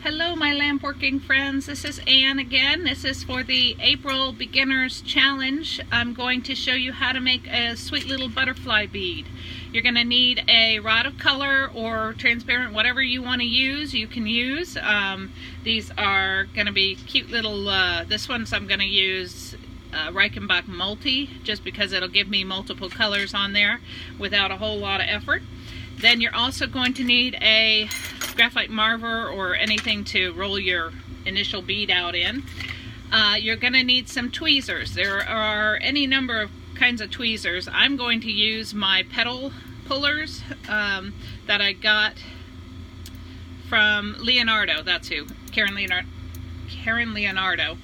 Hello my lamp working friends, this is Anne again. This is for the April Beginners Challenge. I'm going to show you how to make a sweet little butterfly bead. You're going to need a rod of color or transparent, whatever you want to use, you can use. These are going to be cute little, this one's I'm going to use Reichenbach Multi, just because it'll give me multiple colors on there without a whole lot of effort. Then you're also going to need a graphite marver or anything to roll your initial bead out in. You're going to need some tweezers. There are any number of kinds of tweezers. I'm going to use my petal pullers that I got from Leonardo. That's who, Karen Leonardo.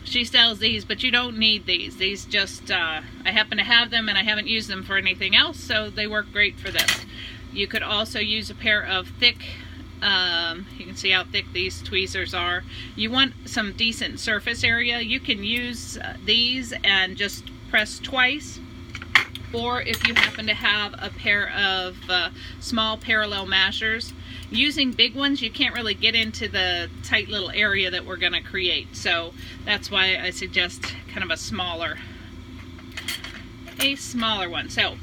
She sells these, but you don't need these. These just, I happen to have them and I haven't used them for anything else, so they work great for this. You could also use a pair of thick, you can see how thick these tweezers are. You want some decent surface area. You can use these and just press twice. Or if you happen to have a pair of small parallel mashers, using big ones you can't really get into the tight little area that we're going to create, so that's why I suggest kind of a smaller one. So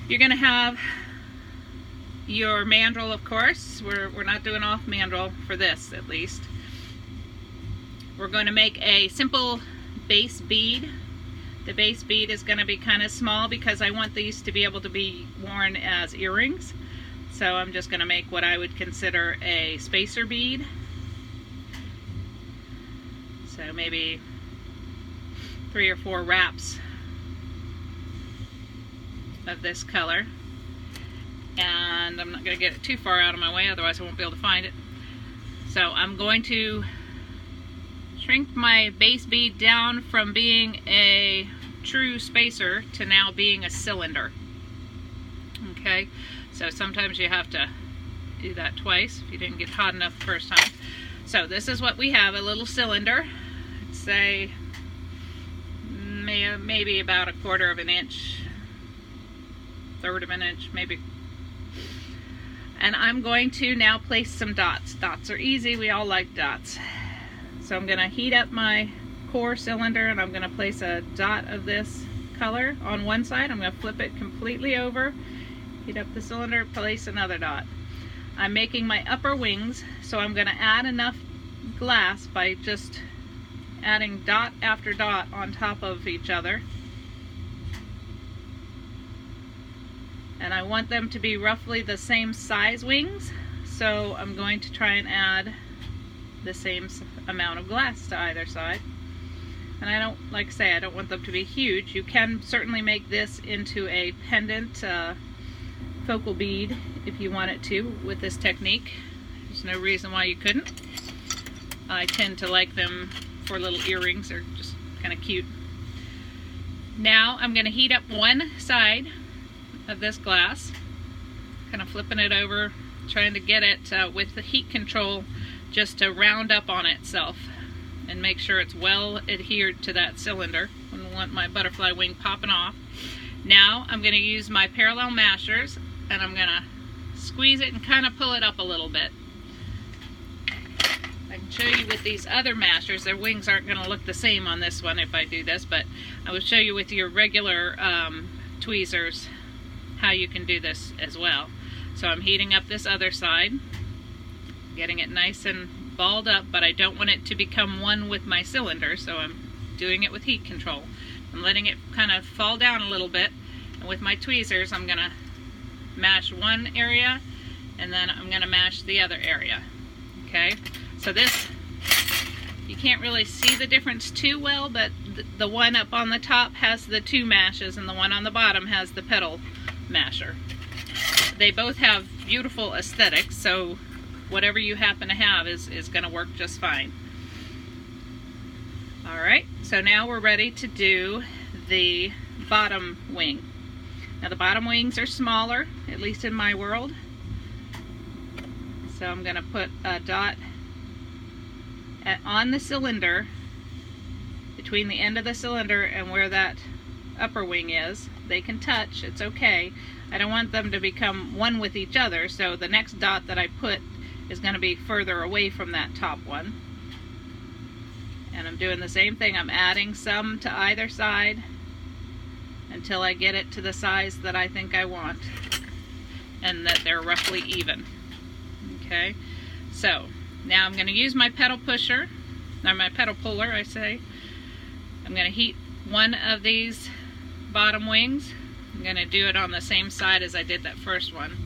you're going to have your mandrel, of course. We're not doing off mandrel for this, at least. We're going to make a simple base bead. The base bead is going to be kind of small because I want these to be able to be worn as earrings. So I'm just going to make what I would consider a spacer bead. So maybe 3 or 4 wraps of this color. And I'm not going to get it too far out of my way, otherwise I won't be able to find it. So I'm going to shrink my base bead down from being a true spacer to now being a cylinder. Okay, so sometimes you have to do that twice if you didn't get hot enough the first time. So this is what we have, a little cylinder. Say maybe about 1/4 of an inch, 1/3 of an inch, maybe. And I'm going to now place some dots. Dots are easy, we all like dots. So I'm going to heat up my core cylinder and I'm going to place a dot of this color on one side. I'm going to flip it completely over, heat up the cylinder, place another dot. I'm making my upper wings, so I'm going to add enough glass by just adding dot after dot on top of each other. And I want them to be roughly the same size wings, so I'm going to try and add the same amount of glass to either side. And I don't, like I say, I don't want them to be huge. You can certainly make this into a pendant focal bead if you want it to with this technique. There's no reason why you couldn't. I tend to like them for little earrings. They're just kind of cute. Now I'm going to heat up one side of this glass, kind of flipping it over, trying to get it with the heat control just to round up on itself and make sure it's well adhered to that cylinder. I don't want my butterfly wing popping off. Now I'm going to use my parallel mashers and I'm going to squeeze it and kind of pull it up a little bit. I can show you with these other mashers. Their wings aren't going to look the same on this one if I do this, but I will show you with your regular tweezers how you can do this as well. So I'm heating up this other side, getting it nice and balled up, but I don't want it to become one with my cylinder, so I'm doing it with heat control. I'm letting it kind of fall down a little bit, and with my tweezers I'm going to mash one area and then I'm going to mash the other area. Okay, so this, you can't really see the difference too well, but the one up on the top has the 2 mashes and the one on the bottom has the petal masher. They both have beautiful aesthetics, so whatever you happen to have is going to work just fine. Alright, so now we're ready to do the bottom wing. Now the bottom wings are smaller, at least in my world. So I'm going to put a dot on the cylinder, between the end of the cylinder and where that upper wing is. They can touch, it's okay. I don't want them to become one with each other, so the next dot that I put is going to be further away from that top one. And I'm doing the same thing. I'm adding some to either side until I get it to the size that I think I want and that they're roughly even. Okay, so now I'm going to use my pedal pusher, or my pedal puller I say. I'm going to heat one of these bottom wings. I'm going to do it on the same side as I did that first one,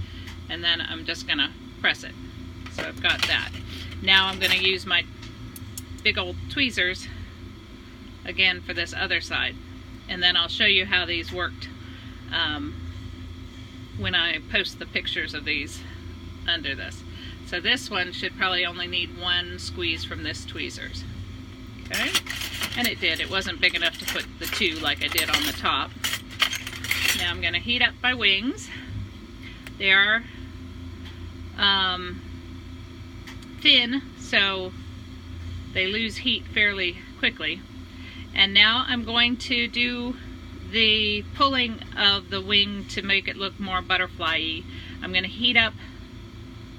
and then I'm just going to press it. So I've got that. Now I'm going to use my big old tweezers again for this other side, and then I'll show you how these worked when I post the pictures of these under this. So this one should probably only need one squeeze from this tweezers. Okay, and it did. It wasn't big enough to put the two like I did on the top. Now I'm going to heat up my wings. They are thin, so they lose heat fairly quickly. And now I'm going to do the pulling of the wing to make it look more butterfly-y. I'm going to heat up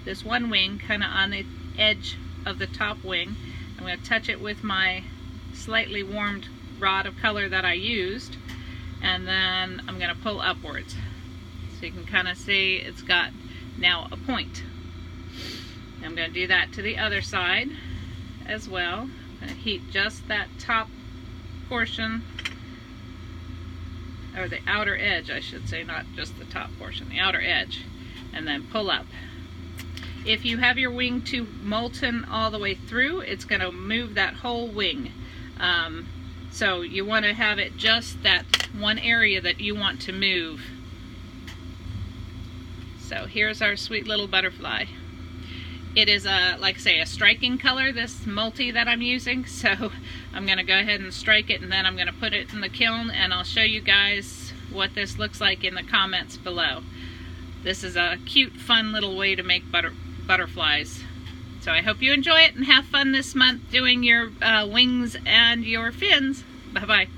this one wing kind of on the edge of the top wing. I'm going to touch it with my slightly warmed rod of color that I used, and then I'm going to pull upwards. So you can kind of see it's got now a point. I'm going to do that to the other side as well. I'm going to heat just that top portion, or the outer edge I should say, not just the top portion, the outer edge, and then pull up. If you have your wing too molten all the way through, it's going to move that whole wing. So you want to have it just that one area that you want to move. So here's our sweet little butterfly. It is like I say, a striking color, this multi that I'm using, so I'm going to go ahead and strike it, and then I'm going to put it in the kiln, and I'll show you guys what this looks like in the comments below. This is a cute, fun little way to make butterflies. So I hope you enjoy it and have fun this month doing your wings and your fins. Bye-bye.